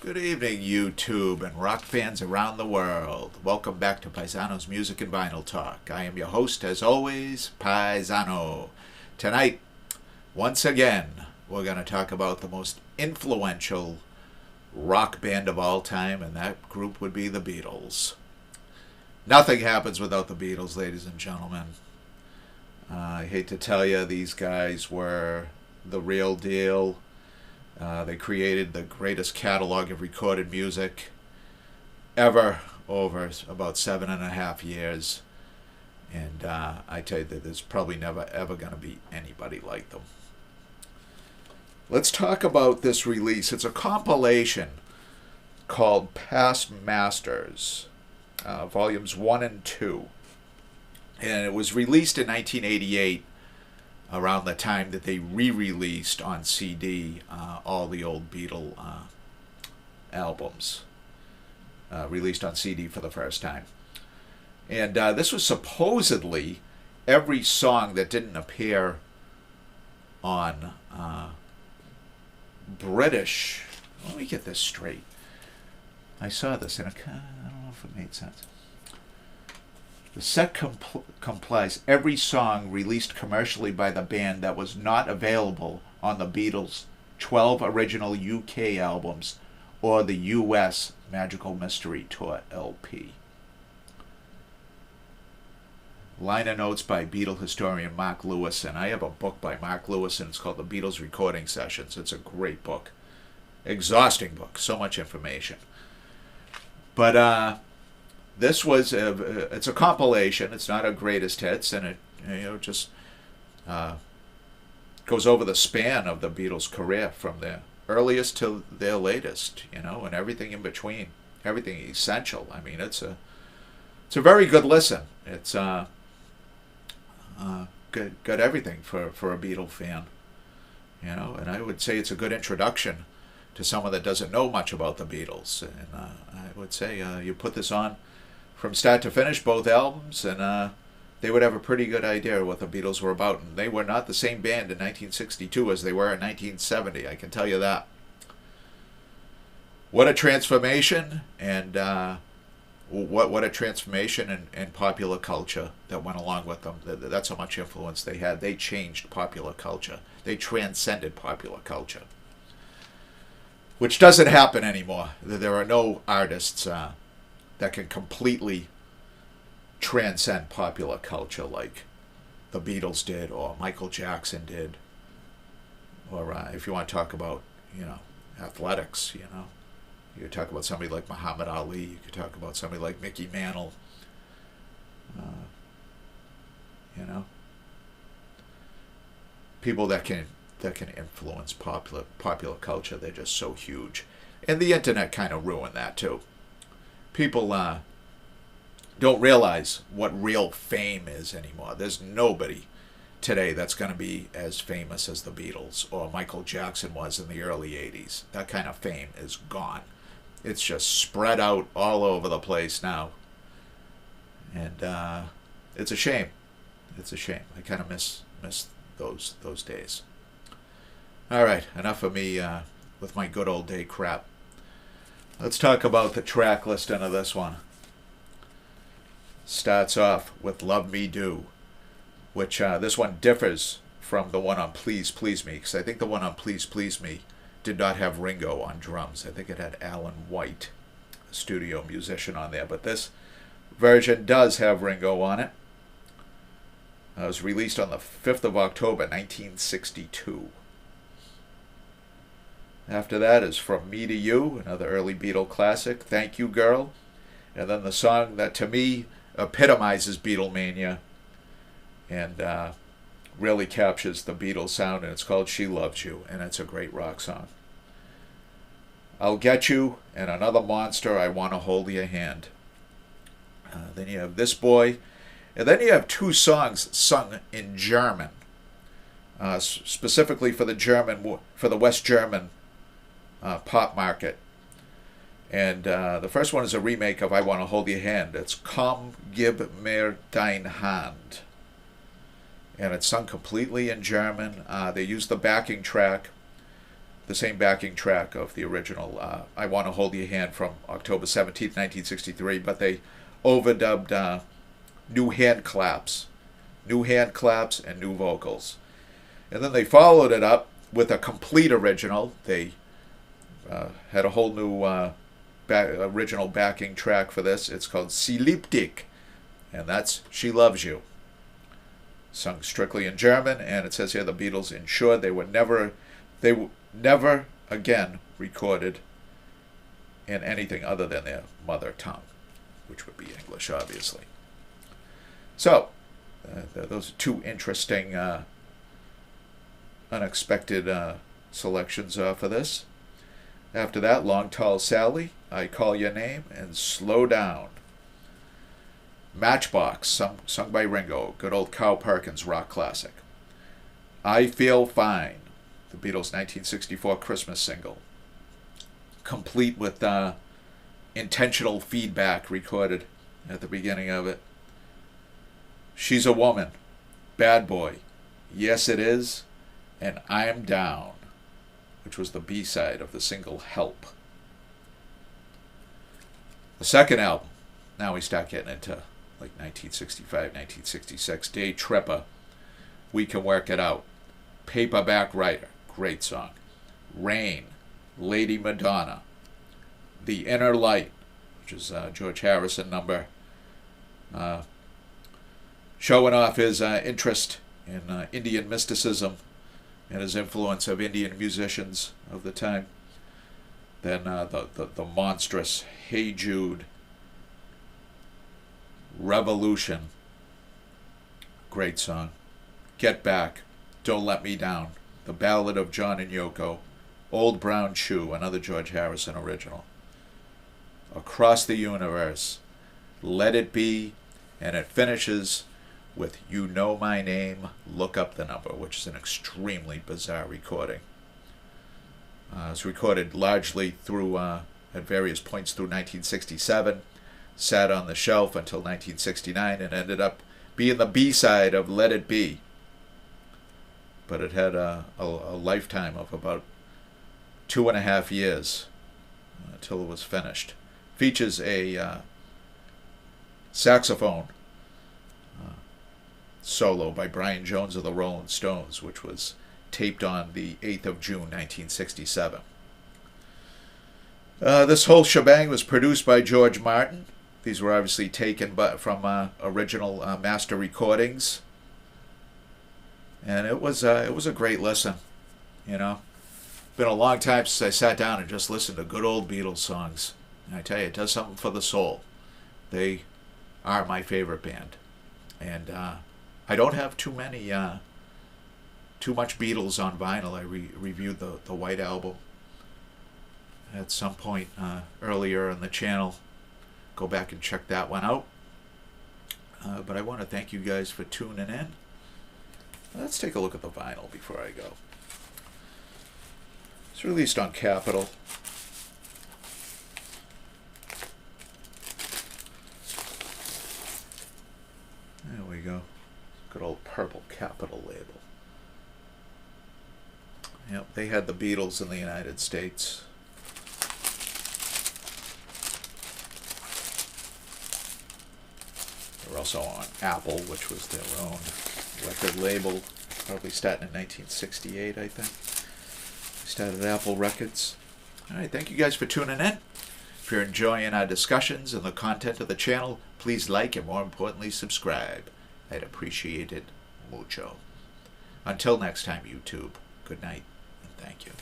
Good evening, YouTube and rock fans around the world. Welcome back to Paisano's Music and Vinyl Talk. I am your host, as always, Paisano. Tonight, once again, we're going to talk about the most influential rock band of all time, and that group would be the Beatles. Nothing happens without the Beatles, ladies and gentlemen. I hate to tell you, these guys were the real deal. They created the greatest catalog of recorded music ever over about 7.5 years. And I tell you that there's probably never ever going to be anybody like them. Let's talk about this release. It's a compilation called Past Masters, volumes 1 and 2. And it was released in 1988. Around the time that they re-released on CD all the old Beatle albums, released on CD for the first time. And this was supposedly every song that didn't appear on British. Let me get this straight. I saw this and I don't know if it made sense. The set compiles every song released commercially by the band that was not available on the Beatles' 12 original UK albums or the US Magical Mystery Tour LP. Liner notes by Beatle historian Mark Lewis, and I have a book by Mark Lewis, and it's called The Beatles Recording Sessions. It's a great book. Exhausting book. So much information. But, this was it's a compilation. It's not a greatest hits, and it just goes over the span of the Beatles' career from their earliest to their latest, and everything in between, everything essential. I mean, it's a very good listen. It's got everything for a Beatle fan, and I would say it's a good introduction to someone that doesn't know much about the Beatles. And I would say you put this on from start to finish, both albums, and they would have a pretty good idea what the Beatles were about. And they were not the same band in 1962 as they were in 1970, I can tell you that. What a transformation, and what a transformation in popular culture that went along with them. That's how much influence they had. They changed popular culture. They transcended popular culture, which doesn't happen anymore. There are no artists that can completely transcend popular culture like the Beatles did, or Michael Jackson did, or if you want to talk about, athletics, you could talk about somebody like Muhammad Ali, you could talk about somebody like Mickey Mantle, people that can influence popular culture. They're just so huge, and the internet kind of ruined that too. People don't realize what real fame is anymore. There's nobody today that's going to be as famous as the Beatles or Michael Jackson was in the early 80s. That kind of fame is gone. It's just spread out all over the place now. And it's a shame. It's a shame. I kind of miss those days. All right, enough of me with my good old day crap. Let's talk about the track listing of this one. Starts off with Love Me Do, which this one differs from the one on Please Please Me, because I think the one on Please Please Me did not have Ringo on drums. I think it had Alan White, a studio musician, on there, but this version does have Ringo on it. It was released on the 5th of October, 1962. After that is From Me to You, another early Beatle classic, Thank You Girl. And then the song that to me epitomizes Beatlemania and really captures the Beatles sound, and it's called She Loves You, and it's a great rock song. I'll Get You, and Another Monster, I Want to Hold Your Hand. Then you have This Boy, and then you have two songs sung in German, specifically for the West German pop market. And the first one is a remake of I Want to Hold Your Hand. It's Komm, gib mir dein Hand. And it's sung completely in German. They used the backing track the same backing track of the original I Want to Hold Your Hand from October 17th, 1963, but they overdubbed new hand claps and new vocals. And then they followed it up with a complete original. They had a whole new original backing track for this. It's called Sie liebt dich, and that's She Loves You. Sung strictly in German, and it says here the Beatles ensured they were never again recorded in anything other than their mother tongue, which would be English, obviously. So, those are two interesting, unexpected selections for this. After that, Long Tall Sally, I Call Your Name, and Slow Down. Matchbox, sung by Ringo, good old Carl Perkins rock classic. I Feel Fine, the Beatles' 1964 Christmas single, complete with intentional feedback recorded at the beginning of it. She's a Woman, Bad Boy, Yes It Is, and I'm Down, which was the B-side of the single Help. The second album, now we start getting into like 1965, 1966, Day Tripper, We Can Work It Out, Paperback Writer, great song, Rain, Lady Madonna, The Inner Light, which is George Harrison number, showing off his interest in Indian mysticism and his influence of Indian musicians of the time. Then the monstrous Hey Jude, Revolution, great song, Get Back, Don't Let Me Down, The Ballad of John and Yoko, Old Brown Shoe, another George Harrison original, Across the Universe, Let It Be, and it finishes with You Know My Name, Look Up the Number, which is an extremely bizarre recording. It was recorded largely through, at various points through 1967, sat on the shelf until 1969, and ended up being the B-side of Let It Be. But it had a lifetime of about 2.5 years until it was finished. Features a saxophone solo by Brian Jones of the Rolling Stones, which was taped on the 8th of June, 1967. This whole shebang was produced by George Martin. These were obviously taken from original master recordings, and it was a great listen. You know, been a long time since I sat down and just listened to good old Beatles songs. And I tell you, it does something for the soul. They are my favorite band, and I don't have too much Beatles on vinyl. I reviewed the White Album at some point earlier in the channel. Go back and check that one out. But I want to thank you guys for tuning in. Let's take a look at the vinyl before I go. It's released on Capitol. There we go. Good old purple Capitol label. Yep, they had the Beatles in the United States. They were also on Apple, which was their own record label, probably starting in 1968, I think. They started Apple Records. All right, thank you guys for tuning in. If you're enjoying our discussions and the content of the channel, please like and, more importantly, subscribe. I'd appreciate it mucho. Until next time, YouTube, good night and thank you.